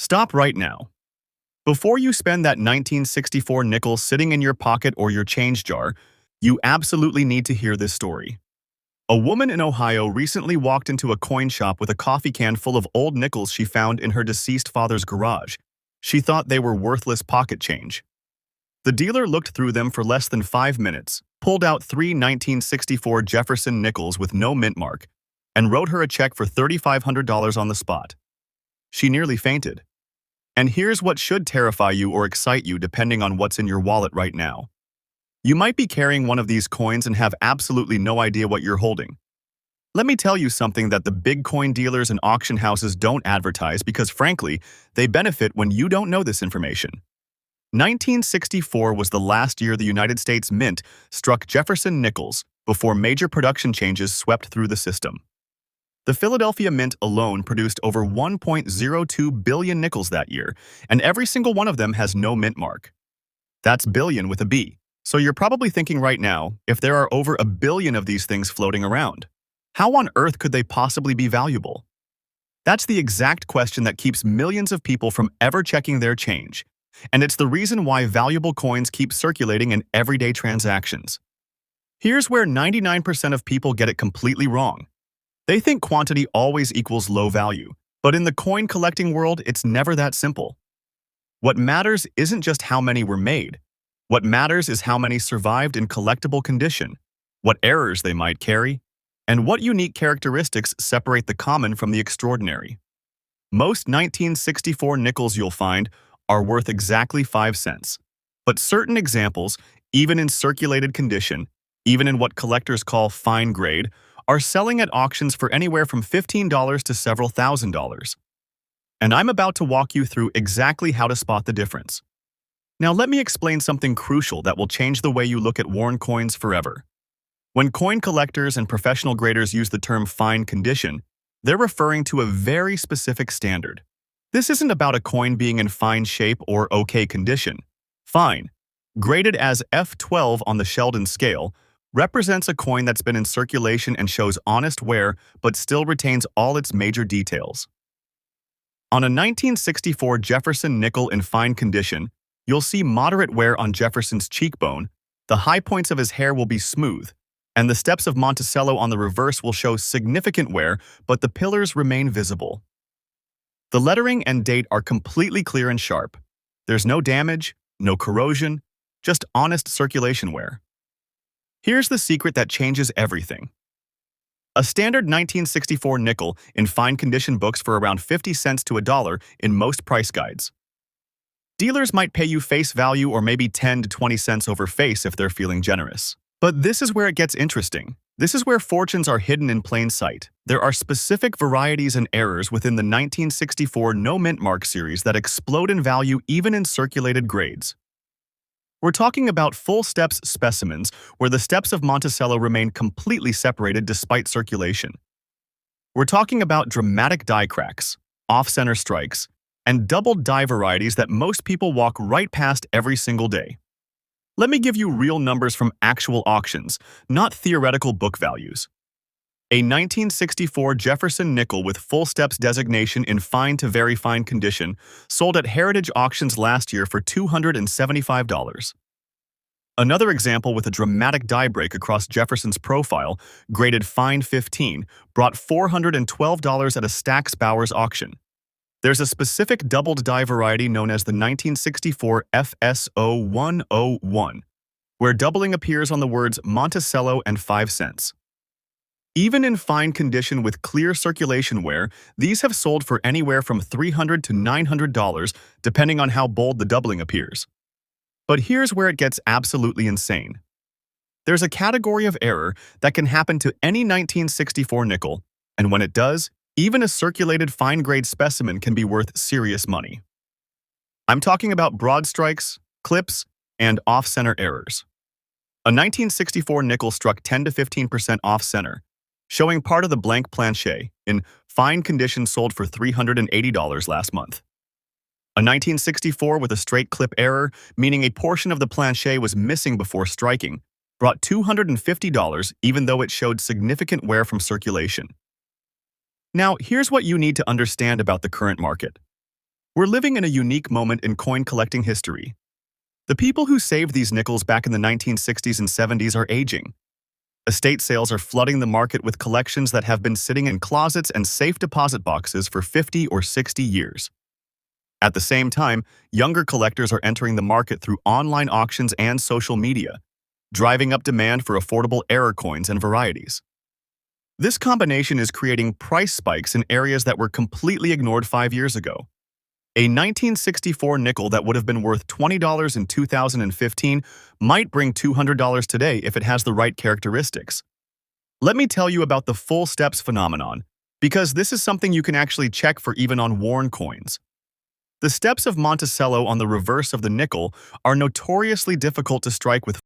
Stop right now. Before you spend that 1964 nickel sitting in your pocket or your change jar, you absolutely need to hear this story. A woman in Ohio recently walked into a coin shop with a coffee can full of old nickels she found in her deceased father's garage. She thought they were worthless pocket change. The dealer looked through them for less than 5 minutes, pulled out three 1964 Jefferson Nickels with no mint mark, and wrote her a check for $3,500 on the spot. She nearly fainted. And here's what should terrify you or excite you depending on what's in your wallet right now. You might be carrying one of these coins and have absolutely no idea what you're holding. Let me tell you something that the big coin dealers and auction houses don't advertise because, frankly, they benefit when you don't know this information. 1964 was the last year the United States Mint struck Jefferson Nickels before major production changes swept through the system. The Philadelphia Mint alone produced over 1.02 billion nickels that year, and every single one of them has no mint mark. That's billion with a B. So you're probably thinking right now, if there are over a billion of these things floating around, how on earth could they possibly be valuable? That's the exact question that keeps millions of people from ever checking their change, and it's the reason why valuable coins keep circulating in everyday transactions. Here's where 99% of people get it completely wrong. They think quantity always equals low value, but in the coin collecting world, it's never that simple. What matters isn't just how many were made. What matters is how many survived in collectible condition, what errors they might carry, and what unique characteristics separate the common from the extraordinary. Most 1964 nickels you'll find are worth exactly 5 cents, but certain examples, even in circulated condition, even in what collectors call fine grade, are selling at auctions for anywhere from $15 to several $1,000s. And I'm about to walk you through exactly how to spot the difference. Now let me explain something crucial that will change the way you look at worn coins forever. When coin collectors and professional graders use the term fine condition, they're referring to a very specific standard. This isn't about a coin being in fine shape or okay condition. Fine, graded as F12 on the Sheldon scale, represents a coin that's been in circulation and shows honest wear but still retains all its major details. On a 1964 Jefferson nickel in fine condition, you'll see moderate wear on Jefferson's cheekbone, the high points of his hair will be smooth, and the steps of Monticello on the reverse will show significant wear, but the pillars remain visible. The lettering and date are completely clear and sharp. There's no damage, no corrosion, just honest circulation wear. Here's the secret that changes everything. A standard 1964 nickel in fine condition books for around 50 cents to $1 in most price guides. Dealers might pay you face value or maybe 10 to 20 cents over face if they're feeling generous. But this is where it gets interesting. This is where fortunes are hidden in plain sight. There are specific varieties and errors within the 1964 no mint mark series that explode in value even in circulated grades. We're talking about full steps specimens where the steps of Monticello remain completely separated despite circulation. We're talking about dramatic die cracks, off-center strikes, and doubled die varieties that most people walk right past every single day. Let me give you real numbers from actual auctions, not theoretical book values. A 1964 Jefferson Nickel with full steps designation in fine to very fine condition sold at Heritage Auctions last year for $275. Another example with a dramatic die break across Jefferson's profile, graded fine 15, brought $412 at a Stack's Bowers auction. There's a specific doubled die variety known as the 1964 FSO101, where doubling appears on the words Monticello and 5 cents. Even in fine condition with clear circulation wear, these have sold for anywhere from $300 to $900, depending on how bold the doubling appears. But here's where it gets absolutely insane. There's a category of error that can happen to any 1964 nickel, and when it does, even a circulated fine-grade specimen can be worth serious money. I'm talking about broad strikes, clips, and off-center errors. A 1964 nickel struck 10 to 15% off-center, showing part of the blank plancher, in fine condition sold for $380 last month. A 1964 with a straight clip error, meaning a portion of the plancher was missing before striking, brought $250 even though it showed significant wear from circulation. Now, here's what you need to understand about the current market. We're living in a unique moment in coin collecting history. The people who saved these nickels back in the 1960s and 70s are aging. Estate sales are flooding the market with collections that have been sitting in closets and safe deposit boxes for 50 or 60 years. At the same time, younger collectors are entering the market through online auctions and social media, driving up demand for affordable error coins and varieties. This combination is creating price spikes in areas that were completely ignored 5 years ago. A 1964 nickel that would have been worth $20 in 2015 might bring $200 today if it has the right characteristics. Let me tell you about the full steps phenomenon, because this is something you can actually check for even on worn coins. The steps of Monticello on the reverse of the nickel are notoriously difficult to strike with